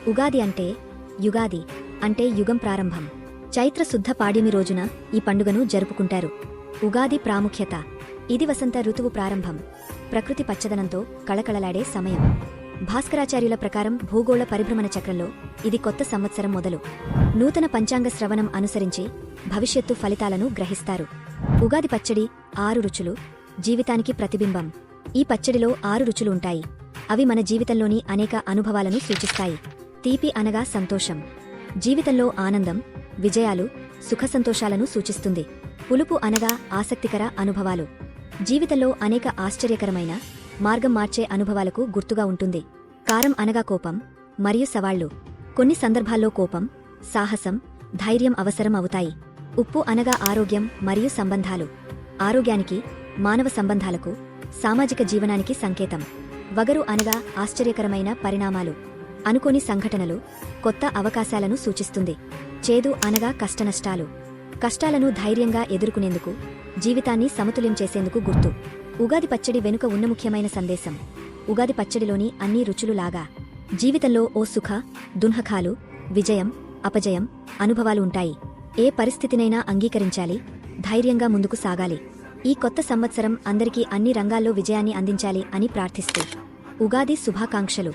ఉగాది అంటే యుగాది అంటే యుగం ప్రారంభం. చైత్ర శుద్ధ పాడ్యమి రోజున ఈ పండుగను జరుపుకుంటారు. ఉగాది ప్రాముఖ్యత: ఇది వసంత ఋతువు ప్రారంభం, ప్రకృతి పచ్చదనంతో కళకళలాడే సమయం. భాస్కరాచార్యుల ప్రకారం భూగోళ పరిభ్రమణ చక్రంలో ఇది కొత్త సంవత్సరం మొదలు. నూతన పంచాంగ శ్రవణం అనుసరించి భవిష్యత్తు ఫలితాలను గ్రహిస్తారు. ఉగాది పచ్చడి 6 రుచులు, జీవితానికి ప్రతిబింబం. ఈ పచ్చడిలో 6 రుచులు ఉంటాయి. అవి మన జీవితంలోని అనేక అనుభవాలను సూచిస్తాయి. తీపి అనగా సంతోషం, జీవితంలో ఆనందం, విజయాలు, సుఖసంతోషాలను సూచిస్తుంది. పులుపు అనగా ఆసక్తికర అనుభవాలు, జీవితంలో అనేక ఆశ్చర్యకరమైన, మార్గం మార్చే అనుభవాలకు గుర్తుగా ఉంటుంది. కారం అనగా కోపం మరియు సవాళ్లు, కొన్ని సందర్భాల్లో కోపం, సాహసం, ధైర్యం అవసరం అవుతాయి. ఉప్పు అనగా ఆరోగ్యం మరియు సంబంధాలు, ఆరోగ్యానికి, మానవ సంబంధాలకు, సామాజిక జీవనానికి సంకేతం. వగరు అనగా ఆశ్చర్యకరమైన పరిణామాలు, అనుకోని సంఘటనలు, కొత్త అవకాశాలను సూచిస్తుంది. చేదు అనగా కష్టనష్టాలు, కష్టాలను ధైర్యంగా ఎదుర్కొనేందుకు, జీవితాన్ని సమతుల్యం చేసేందుకు గుర్తు. ఉగాది పచ్చడి వెనుక ఉన్న ముఖ్యమైన సందేశం: ఉగాది పచ్చడిలోని అన్ని రుచులులాగా జీవితంలో ఓ సుఖ, దుఃఖాలు, విజయం, అపజయం అనుభవాలు ఉంటాయి. ఏ పరిస్థితినైనా అంగీకరించాలి, ధైర్యంగా ముందుకు సాగాలి. ఈ కొత్త సంవత్సరం అందరికీ అన్ని రంగాల్లో విజయాన్ని అందించాలి అని ప్రార్థిస్తూ ఉగాది శుభాకాంక్షలు.